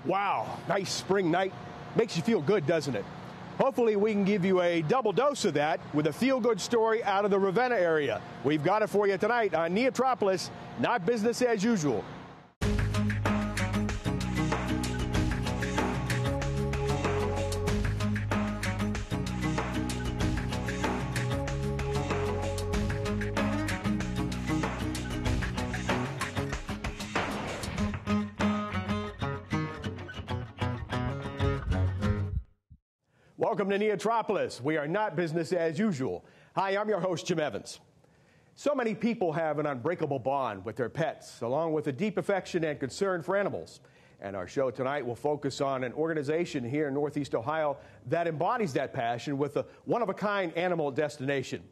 Wow, nice spring night. Makes you feel good, doesn't it? Hopefully we can give you a double dose of that with a feel-good story out of the Ravenna area. We've got it for you tonight on NEOtropolis, not business as usual. Welcome to NEOtropolis. We are not business as usual. Hi, I'm your host, Jim Evans. So many people have an unbreakable bond with their pets, along with a deep affection and concern for animals. And our show tonight will focus on an organization here in Northeast Ohio that embodies that passion with a one-of-a-kind animal destination.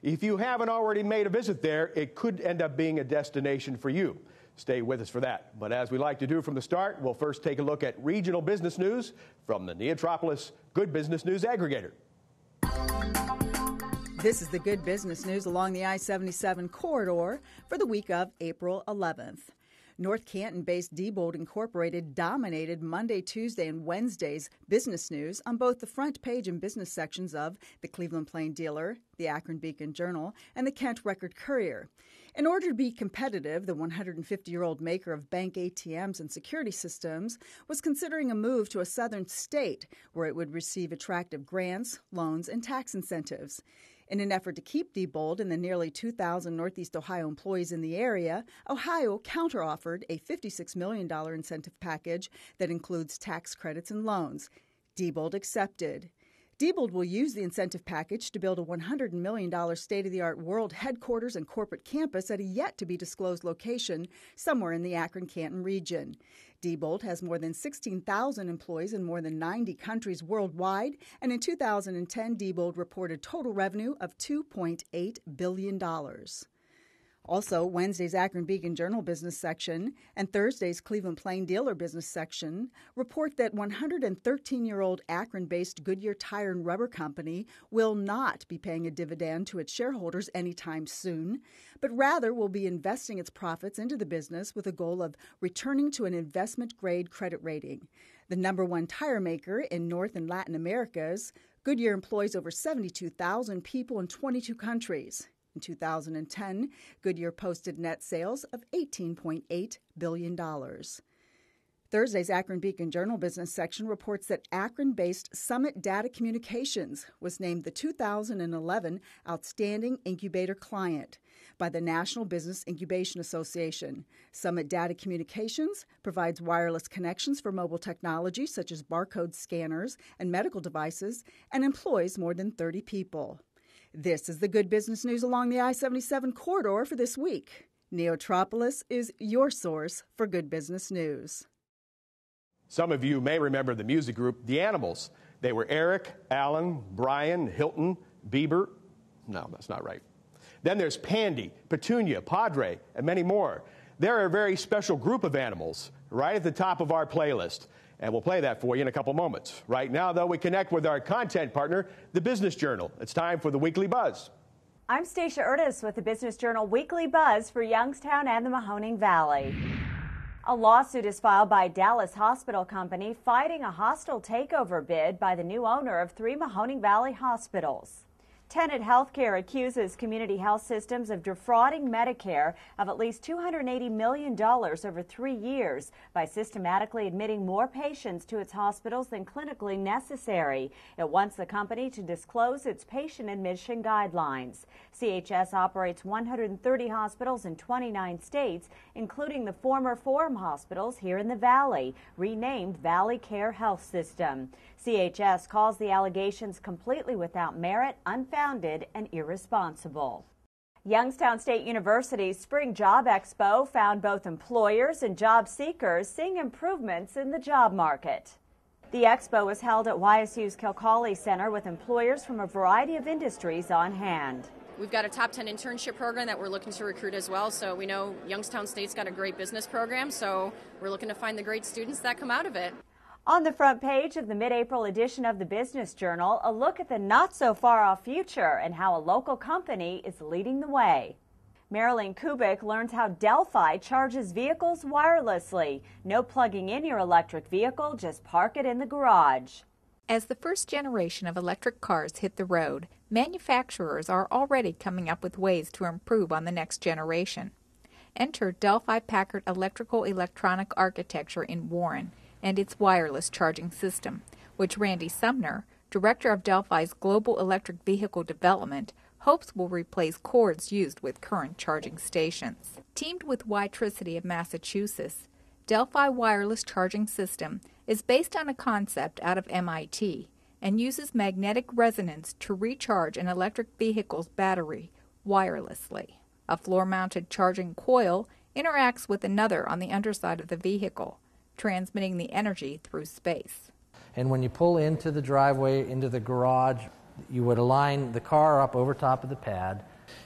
If you haven't already made a visit there, it could end up being a destination for you. Stay with us for that. But as we like to do from the start, we'll first take a look at regional business news from the NEOtropolis Good Business News Aggregator. This is the Good Business News along the I-77 corridor for the week of April 11th. North Canton-based Diebold Incorporated dominated Monday, Tuesday, and Wednesday's business news on both the front page and business sections of the Cleveland Plain Dealer, the Akron Beacon Journal, and the Kent Record Courier. In order to be competitive, the 150-year-old maker of bank ATMs and security systems was considering a move to a southern state where it would receive attractive grants, loans, and tax incentives. In an effort to keep Diebold and the nearly 2,000 Northeast Ohio employees in the area, Ohio counteroffered a $56 million incentive package that includes tax credits and loans. Diebold accepted. Diebold will use the incentive package to build a $100 million state-of-the-art world headquarters and corporate campus at a yet-to-be-disclosed location somewhere in the Akron-Canton region. Diebold has more than 16,000 employees in more than 90 countries worldwide, and in 2010, Diebold reported total revenue of $2.8 billion. Also, Wednesday's Akron Beacon Journal business section and Thursday's Cleveland Plain Dealer business section report that 113-year-old Akron-based Goodyear Tire and Rubber Company will not be paying a dividend to its shareholders anytime soon, but rather will be investing its profits into the business with a goal of returning to an investment-grade credit rating. The number one tire maker in North and Latin Americas, Goodyear employs over 72,000 people in 22 countries. In 2010, Goodyear posted net sales of $18.8 billion. Thursday's Akron Beacon Journal business section reports that Akron-based Summit Data Communications was named the 2011 Outstanding Incubator Client by the National Business Incubation Association. Summit Data Communications provides wireless connections for mobile technology such as barcode scanners and medical devices and employs more than 30 people. This is the Good Business News along the I-77 corridor for this week. NEOtropolis is your source for good business news. Some of you may remember the music group The Animals. They were Eric, Alan, Brian, Hilton, Bieber. No, that's not right. Then there's Pandy, Petunia, Padre, and many more. They're a very special group of animals right at the top of our playlist. And we'll play that for you in a couple moments. Right now, though, we connect with our content partner, the Business Journal. It's time for the Weekly Buzz. I'm Stacia Ertis with the Business Journal Weekly Buzz for Youngstown and the Mahoning Valley. A lawsuit is filed by Dallas Hospital Company fighting a hostile takeover bid by the new owner of 3 Mahoning Valley hospitals. Tenet Healthcare accuses community health systems of defrauding Medicare of at least $280 million over 3 years by systematically admitting more patients to its hospitals than clinically necessary. It wants the company to disclose its patient admission guidelines. CHS operates 130 hospitals in 29 states, including the former Forum hospitals here in the Valley, renamed Valley Care Health System. CHS calls the allegations completely without merit, unfounded, and irresponsible. Youngstown State University's Spring Job Expo found both employers and job seekers seeing improvements in the job market. The expo was held at YSU's Kilcawley Center with employers from a variety of industries on hand. We've got a top 10 internship program that we're looking to recruit as well, so we know Youngstown State's got a great business program, so we're looking to find the great students that come out of it. On the front page of the mid-April edition of the Business Journal, a look at the not-so-far-off future and how a local company is leading the way. Marilyn Kubik learns how Delphi charges vehicles wirelessly. No plugging in your electric vehicle, just park it in the garage. As the first generation of electric cars hit the road, manufacturers are already coming up with ways to improve on the next generation. Enter Delphi Packard Electrical Electronic Architecture in Warren and its wireless charging system, which Randy Sumner, director of Delphi's Global Electric Vehicle Development, hopes will replace cords used with current charging stations. Teamed with Witricity of Massachusetts, Delphi Wireless Charging System is based on a concept out of MIT and uses magnetic resonance to recharge an electric vehicle's battery wirelessly. A floor-mounted charging coil interacts with another on the underside of the vehicle, transmitting the energy through space. And when you pull into the driveway, into the garage, you would align the car up over top of the pad.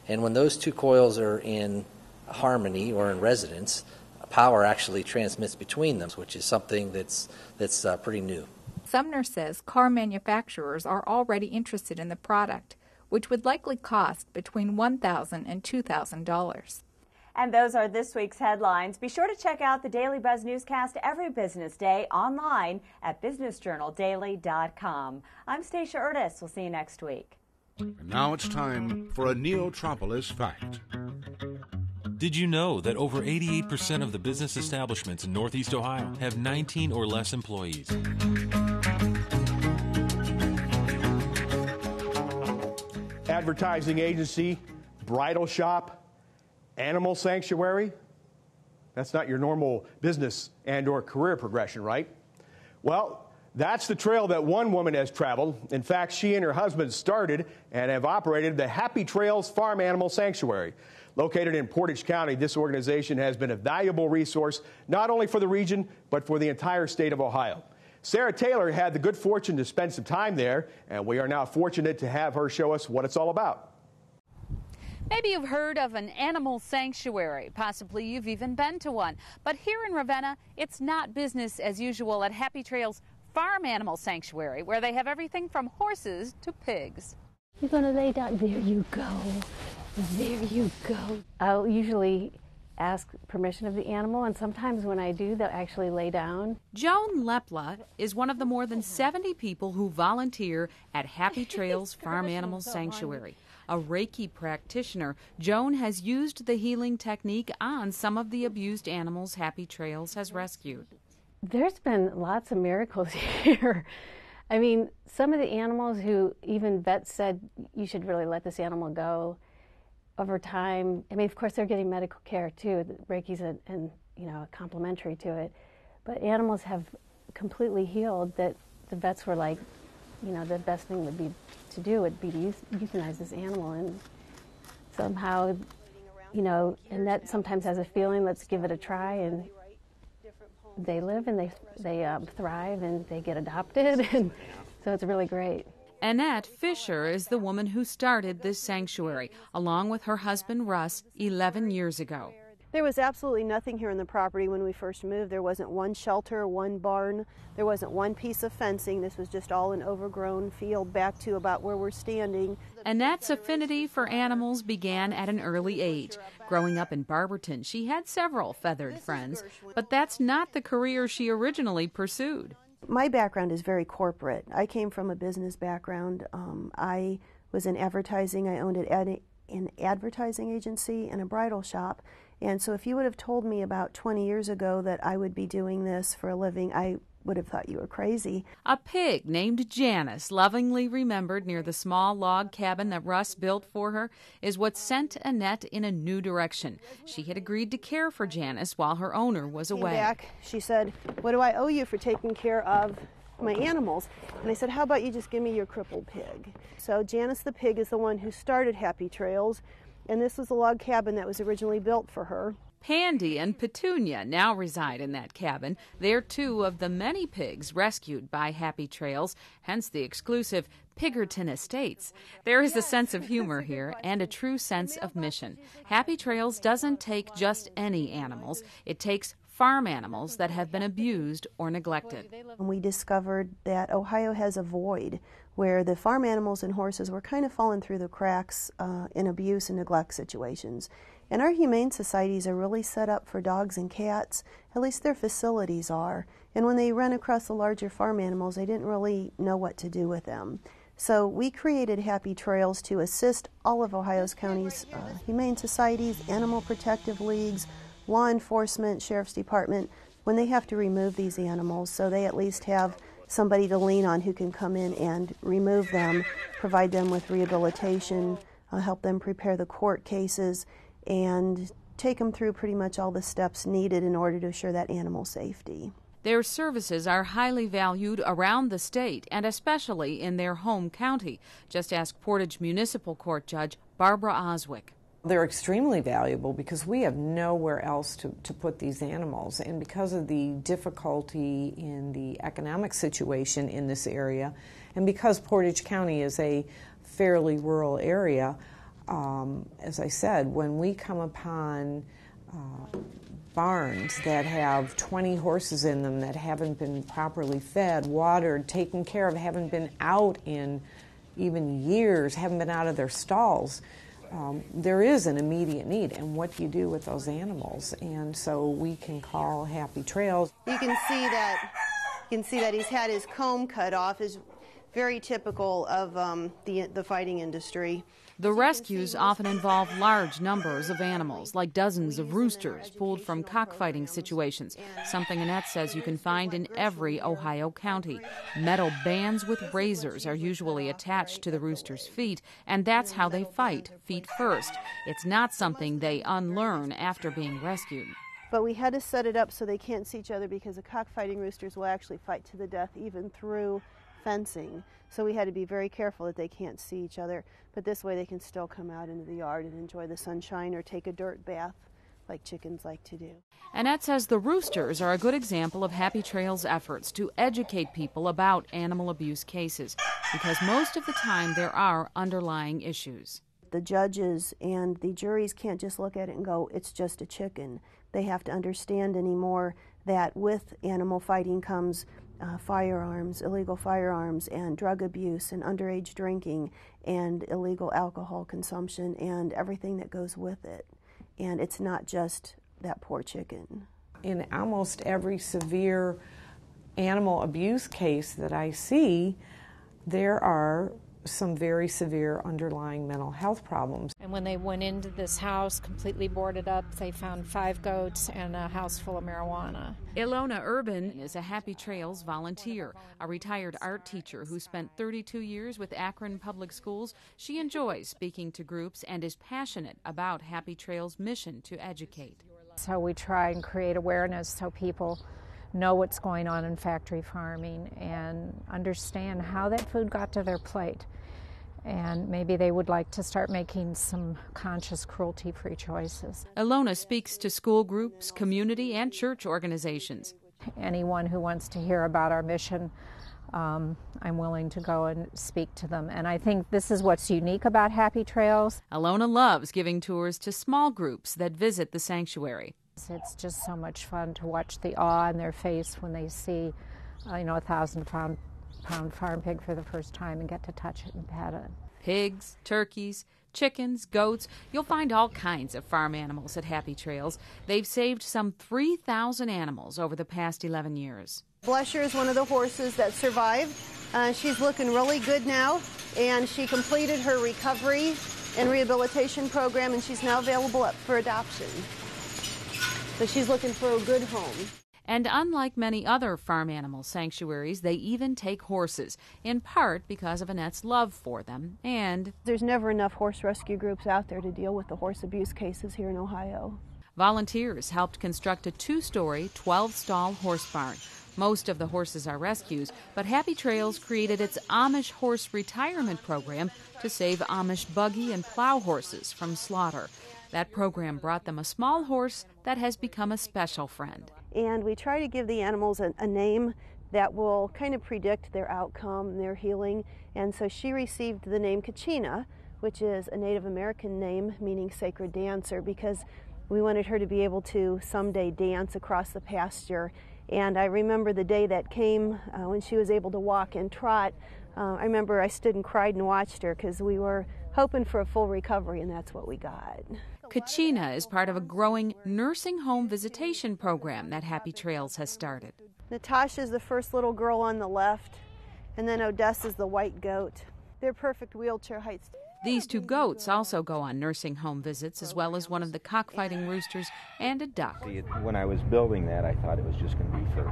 And when those two coils are in harmony or in resonance, power actually transmits between them, which is something that's pretty new. Sumner says car manufacturers are already interested in the product, which would likely cost between $1,000 and $2,000. And those are this week's headlines. Be sure to check out the Daily Buzz newscast every business day online at businessjournaldaily.com. I'm Stacia Urtis. We'll see you next week. And now it's time for a NEOtropolis fact. Did you know that over 88% of the business establishments in Northeast Ohio have 19 or less employees? Advertising agency, bridal shop, animal sanctuary. That's not your normal business and or career progression, right? Well, that's the trail that one woman has traveled. In fact, she and her husband started and have operated the Happy Trails Farm Animal Sanctuary. Located in Portage County, this organization has been a valuable resource not only for the region, but for the entire state of Ohio. Sarah Taylor had the good fortune to spend some time there, and we are now fortunate to have her show us what it's all about. Maybe you've heard of an animal sanctuary. Possibly you've even been to one. But here in Ravenna, it's not business as usual at Happy Trails Farm Animal Sanctuary, where they have everything from horses to pigs. You're going to lay down. There you go. There you go. I'll usually ask permission of the animal, and sometimes when I do, they'll actually lay down. Joan Lepla is one of the more than 70 people who volunteer at Happy Trails Farm Animal Sanctuary. A Reiki practitioner, Joan has used the healing technique on some of the abused animals Happy Trails has rescued. There's been lots of miracles here. I mean, some of the animals who even vets said, you should really let this animal go, over time, I mean, of course, they're getting medical care too. Reiki's and complementary to it. But animals have completely healed that the vets were like, the best thing would be to do would be to euthanize this animal. And somehow, Annette sometimes has a feeling, let's give it a try. And they live and they thrive and they get adopted. And so it's really great. Annette Fisher is the woman who started this sanctuary, along with her husband Russ, 11 years ago. There was absolutely nothing here on the property when we first moved. There wasn't one shelter, one barn. There wasn't one piece of fencing. This was just all an overgrown field back to about where we're standing. Annette's affinity for animals began at an early age. Growing up in Barberton, she had several feathered friends, but that's not the career she originally pursued. My background is very corporate. I came from a business background. I was in advertising. I owned an advertising agency and a bridal shop. And so if you would have told me about 20 years ago that I would be doing this for a living, I would have thought you were crazy. A pig named Janice, lovingly remembered near the small log cabin that Russ built for her, is what sent Annette in a new direction. She had agreed to care for Janice while her owner was away. Back, she said, "What do I owe you for taking care of my animals?" And I said, "How about you just give me your crippled pig?" So Janice the pig is the one who started Happy Trails, and this was a log cabin that was originally built for her. Pandy and Petunia now reside in that cabin. They're two of the many pigs rescued by Happy Trails, hence the exclusive Piggerton Estates. There is a sense of humor here and a true sense of mission. Happy Trails doesn't take just any animals. It takes farm animals that have been abused or neglected. And we discovered that Ohio has a void where the farm animals and horses were kind of falling through the cracks in abuse and neglect situations. And our humane societies are really set up for dogs and cats, at least their facilities are. And when they run across the larger farm animals, they didn't really know what to do with them. So we created Happy Trails to assist all of Ohio's counties, humane societies, animal protective leagues, law enforcement, sheriff's department, when they have to remove these animals, so they at least have somebody to lean on who can come in and remove them, provide them with rehabilitation, help them prepare the court cases, and take them through pretty much all the steps needed in order to assure that animal safety. Their services are highly valued around the state and especially in their home county. Just ask Portage Municipal Court Judge Barbara Oswick. They're extremely valuable because we have nowhere else to put these animals, and because of the difficulty in the economic situation in this area, and because Portage County is a fairly rural area, as I said, when we come upon barns that have 20 horses in them that haven't been properly fed, watered, taken care of, haven't been out in even years, haven't been out of their stalls, there is an immediate need. And what do you do with those animals? And so we can call Happy Trails. You can see that he's had his comb cut off. Is very typical of the fighting industry. The rescues often involve large numbers of animals, like dozens of roosters pulled from cockfighting situations, something Annette says you can find in every Ohio county. Metal bands with razors are usually attached to the rooster's feet, and that's how they fight, feet first. It's not something they unlearn after being rescued. But we had to set it up so they can't see each other, because the cockfighting roosters will actually fight to the death even through fencing. So we had to be very careful that they can't see each other, but this way they can still come out into the yard and enjoy the sunshine or take a dirt bath like chickens like to do. Annette says the roosters are a good example of Happy Trails' efforts to educate people about animal abuse cases, because most of the time there are underlying issues. The judges and the juries can't just look at it and go, it's just a chicken. They have to understand anymore that with animal fighting comes firearms, illegal firearms, and drug abuse, and underage drinking, and illegal alcohol consumption, and everything that goes with it. And it's not just that poor chicken. In almost every severe animal abuse case that I see, there are some very severe underlying mental health problems. And when they went into this house completely boarded up, they found 5 goats and a house full of marijuana. Ilona Urban is a Happy Trails volunteer, a retired art teacher who spent 32 years with Akron Public Schools. She enjoys speaking to groups and is passionate about Happy Trails' mission to educate. So we try and create awareness so people know what's going on in factory farming and understand how that food got to their plate. And maybe they would like to start making some conscious cruelty-free choices. Ilona speaks to school groups, community, and church organizations. Anyone who wants to hear about our mission, I'm willing to go and speak to them. And I think this is what's unique about Happy Trails. Ilona loves giving tours to small groups that visit the sanctuary. It's just so much fun to watch the awe in their face when they see, a 1,000-pound farm pig for the first time and get to touch it and pet it. Pigs, turkeys, chickens, goats. You'll find all kinds of farm animals at Happy Trails. They've saved some 3,000 animals over the past 11 years. Blusher is one of the horses that survived. She's looking really good now, and she completed her recovery and rehabilitation program, and she's now available up for adoption. So she's looking for a good home. And unlike many other farm animal sanctuaries, they even take horses, in part because of Annette's love for them. And there's never enough horse rescue groups out there to deal with the horse abuse cases here in Ohio. Volunteers helped construct a 2-story, 12-stall horse barn. Most of the horses are rescues, but Happy Trails created its Amish horse retirement program to save Amish buggy and plow horses from slaughter. That program brought them a small horse that has become a special friend. And we try to give the animals a name that will kind of predict their outcome, their healing. And so she received the name Kachina, which is a Native American name meaning sacred dancer, because we wanted her to be able to someday dance across the pasture. And I remember the day that came when she was able to walk and trot. I remember I stood and cried and watched her because we were hoping for a full recovery, and that's what we got. Kachina is part of a growing nursing home visitation program that Happy Trails has started. Natasha's the first little girl on the left, and then Odessa's the white goat. They're perfect wheelchair heights. These 2 goats also go on nursing home visits, as well as one of the cockfighting roosters and a duck. When I was building that, I thought it was just going to be for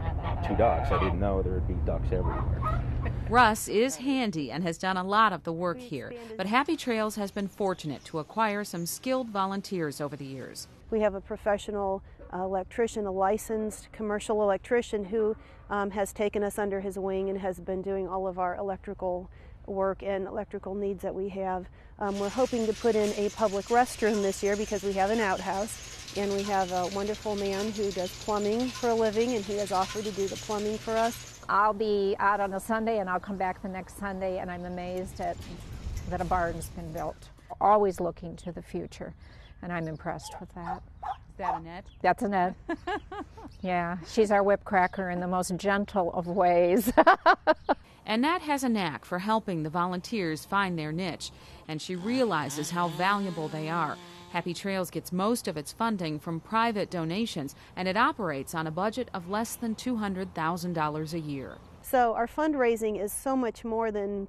2 ducks. I didn't know there would be ducks everywhere. Russ is handy and has done a lot of the work here, but Happy Trails has been fortunate to acquire some skilled volunteers over the years. We have a professional electrician, a licensed commercial electrician who has taken us under his wing and has been doing all of our electrical work and electrical needs that we have. We're hoping to put in a public restroom this year because we have an outhouse, and we have a wonderful man who does plumbing for a living, and he has offered to do the plumbing for us. I'll be out on a Sunday and I'll come back the next Sunday, and I'm amazed that a barn's been built. Always looking to the future, and I'm impressed with that. Is that Annette? That's Annette. Yeah, she's our whip cracker in the most gentle of ways. Annette has a knack for helping the volunteers find their niche, and she realizes how valuable they are. Happy Trails gets most of its funding from private donations, and it operates on a budget of less than $200,000 a year. So our fundraising is so much more than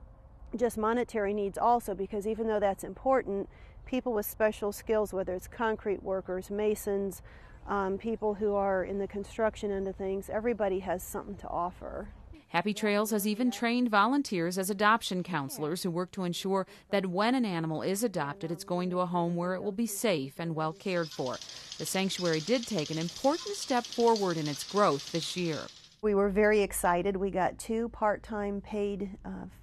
just monetary needs also, because even though that's important, people with special skills, whether it's concrete workers, masons, people who are in the construction end of things, everybody has something to offer. Happy Trails has even trained volunteers as adoption counselors who work to ensure that when an animal is adopted, it's going to a home where it will be safe and well cared for. The sanctuary did take an important step forward in its growth this year. We were very excited. We got 2 part-time paid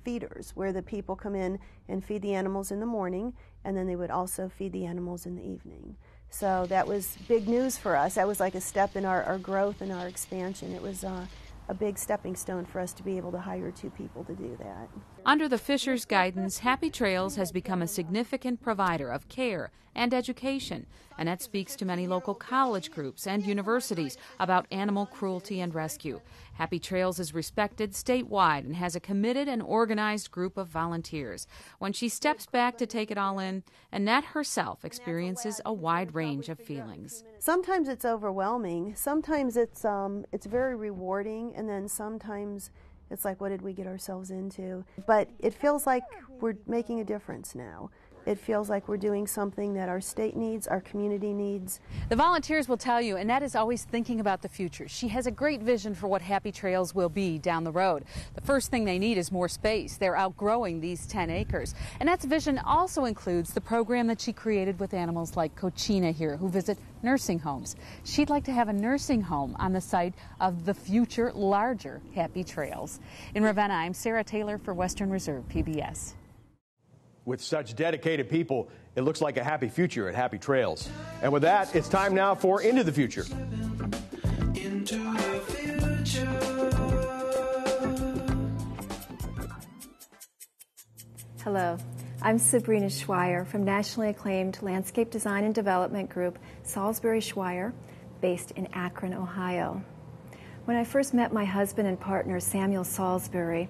feeders where the people come in and feed the animals in the morning, and then they would also feed the animals in the evening. So that was big news for us. That was like a step in our growth and our expansion. It was a big stepping stone for us to be able to hire 2 people to do that. Under the Fishers' guidance, Happy Trails has become a significant provider of care and education. Annette speaks to many local college groups and universities about animal cruelty and rescue. Happy Trails is respected statewide and has a committed and organized group of volunteers. When she steps back to take it all in, Annette herself experiences a wide range of feelings. Sometimes it's overwhelming. Sometimes it's very rewarding, and then sometimes it's like, what did we get ourselves into? But it feels like we're making a difference now. It feels like we're doing something that our state needs, our community needs. The volunteers will tell you Annette is always thinking about the future. She has a great vision for what Happy Trails will be down the road. The first thing they need is more space. They're outgrowing these 10 acres. Annette's vision also includes the program that she created with animals like Kachina here, who visit nursing homes. She'd like to have a nursing home on the site of the future larger Happy Trails. In Ravenna, I'm Sarah Taylor for Western Reserve PBS. With such dedicated people, it looks like a happy future at Happy Trails. And with that, it's time now for Into the Future. Into the future. Hello, I'm Sabrina SHwire from nationally acclaimed landscape design and development group Salisbury SHwire, based in Akron, Ohio. When I first met my husband and partner, Samuel Salisbury,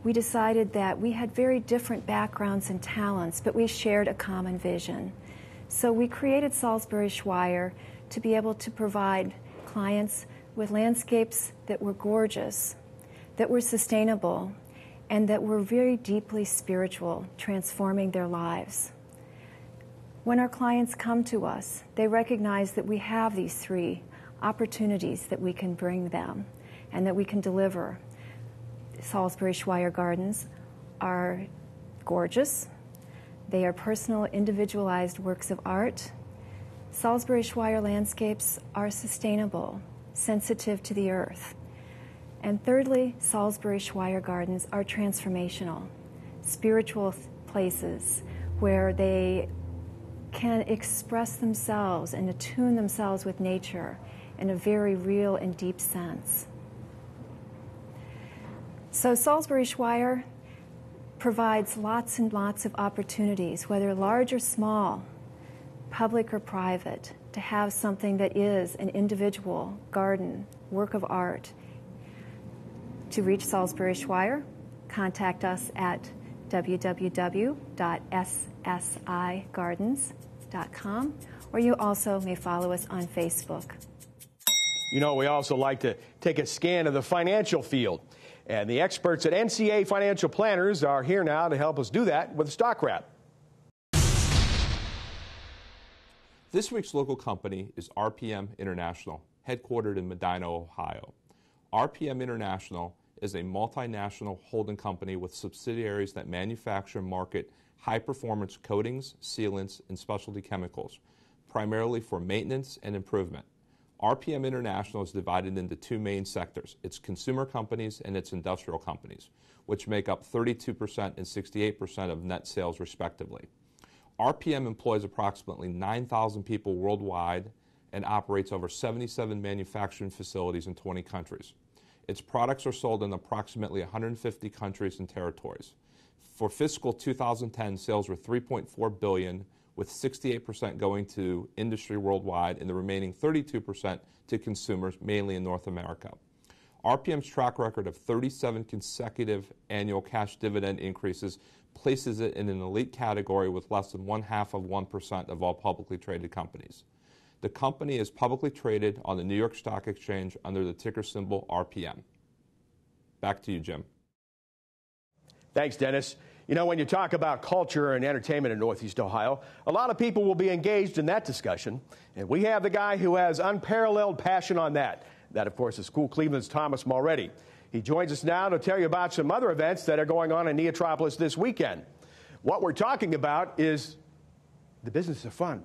we decided that we had very different backgrounds and talents, but we shared a common vision. So we created Salisbury SHwire to be able to provide clients with landscapes that were gorgeous, that were sustainable, and that were very deeply spiritual, transforming their lives. When our clients come to us, they recognize that we have these 3 opportunities that we can bring them and that we can deliver. Salisbury SHwire Gardens are gorgeous. They are personal, individualized works of art. Salisbury SHwire landscapes are sustainable, sensitive to the earth. And thirdly, Salisbury SHwire Gardens are transformational, spiritual places where they can express themselves and attune themselves with nature in a very real and deep sense. So Salisbury SHwire provides lots and lots of opportunities, whether large or small, public or private, to have something that is an individual garden, work of art. To reach Salisbury SHwire, contact us at www.ssigardens.com. NorTech.com, or you also may follow us on Facebook. You know, we also like to take a scan of the financial field. And the experts at NCA Financial Planners are here now to help us do that with a stock wrap. This week's local company is RPM International, headquartered in Medina, Ohio. RPM International is a multinational holding company with subsidiaries that manufacture and market high-performance coatings, sealants, and specialty chemicals, primarily for maintenance and improvement. RPM International is divided into two main sectors, its consumer companies and its industrial companies, which make up 32% and 68% of net sales respectively. RPM employs approximately 9,000 people worldwide and operates over 77 manufacturing facilities in 20 countries. Its products are sold in approximately 150 countries and territories. For fiscal 2010, sales were $3.4 billion, with 68% going to industry worldwide and the remaining 32% to consumers, mainly in North America. RPM's track record of 37 consecutive annual cash dividend increases places it in an elite category with less than 0.5% of all publicly traded companies. The company is publicly traded on the New York Stock Exchange under the ticker symbol RPM. Back to you, Jim. Thanks, Dennis. You know, when you talk about culture and entertainment in Northeast Ohio, a lot of people will be engaged in that discussion. And we have the guy who has unparalleled passion on that. That, of course, is Cool Cleveland's Thomas Mulready. He joins us now to tell you about some other events that are going on in NEOtropolis this weekend. What we're talking about is the business of fun.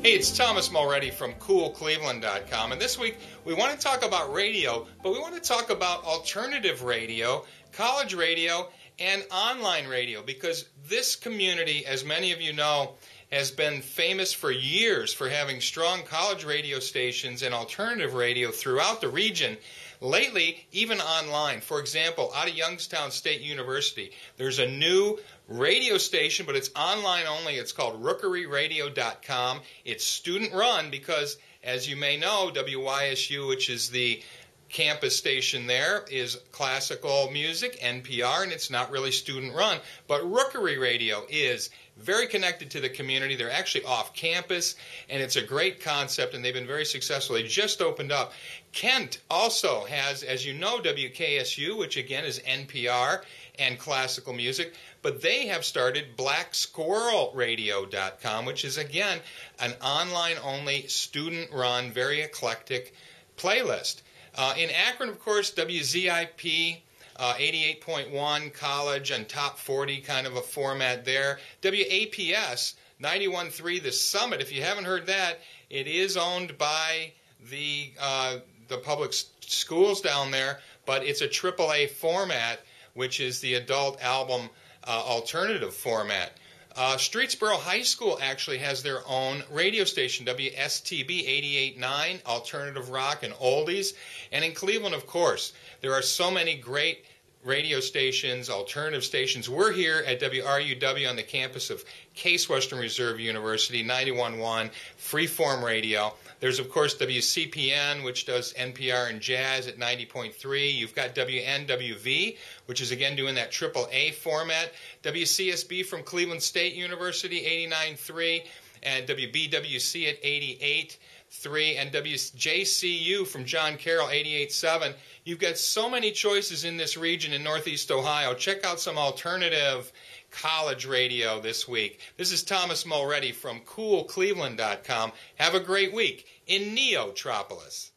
Hey, it's Thomas Mulready from CoolCleveland.com, and this week we want to talk about radio, but we want to talk about alternative radio, college radio, and online radio, because this community, as many of you know, has been famous for years for having strong college radio stations and alternative radio throughout the region. Lately, even online. For example, out of Youngstown State University, there's a new radio station, but it's online only. It's called rookeryradio.com. It's student-run because, as you may know, WYSU, which is the campus station there, is classical music, NPR, and it's not really student-run. But Rookery Radio is very connected to the community. They're actually off campus, and it's a great concept, and they've been very successful. They just opened up. Kent also has, as you know, WKSU, which again is NPR and classical music, but they have started BlackSquirrelRadio.com, which is again an online-only, student-run, very eclectic playlist. In Akron, of course, WZIP 88.1 college and top 40 kind of a format there. WAPS 91.3 The Summit. If you haven't heard that, it is owned by the public schools down there, but it's a AAA format, which is the adult album alternative format. Streetsboro High School actually has their own radio station, WSTB 88.9, alternative rock and oldies. And in Cleveland, of course, there are so many great radio stations, alternative stations. We're here at WRUW on the campus of Case Western Reserve University, 91.1, freeform radio. There's, of course, WCPN, which does NPR and jazz at 90.3. You've got WNWV, which is, again, doing that AAA format. WCSB from Cleveland State University, 89.3. And WBWC at 88.3. And WJCU from John Carroll, 88.7. You've got so many choices in this region in Northeast Ohio. Check out some alternative college radio this week. This is Thomas Mulready from CoolCleveland.com. Have a great week in NEOtropolis.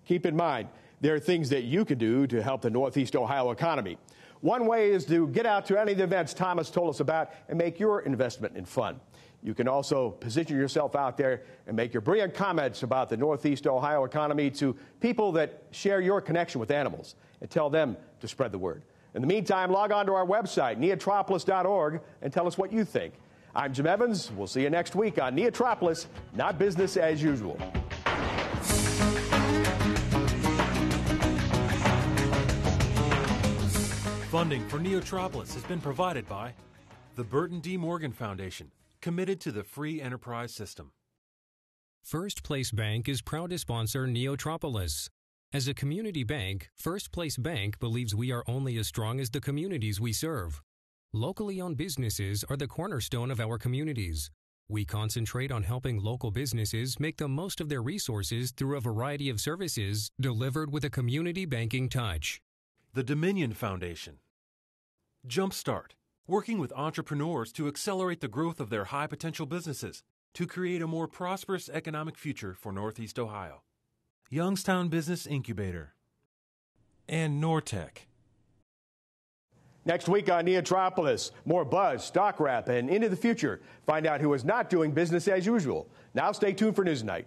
Keep in mind, there are things that you can do to help the Northeast Ohio economy. One way is to get out to any of the events Thomas told us about and make your investment in fun. You can also position yourself out there and make your brilliant comments about the Northeast Ohio economy to people that share your connection with animals and tell them to spread the word. In the meantime, log on to our website, neotropolis.org, and tell us what you think. I'm Jim Evans. We'll see you next week on NEOtropolis, not business as usual. Funding for NEOtropolis has been provided by the Burton D. Morgan Foundation, committed to the free enterprise system. First Place Bank is proud to sponsor NEOtropolis. As a community bank, First Place Bank believes we are only as strong as the communities we serve. Locally owned businesses are the cornerstone of our communities. We concentrate on helping local businesses make the most of their resources through a variety of services delivered with a community banking touch. The Dominion Foundation. JumpStart, working with entrepreneurs to accelerate the growth of their high-potential businesses to create a more prosperous economic future for Northeast Ohio. Youngstown Business Incubator. And NorTech. Next week on NEOtropolis, more buzz, stock wrap, and into the future. Find out who is not doing business as usual. Now stay tuned for News Night.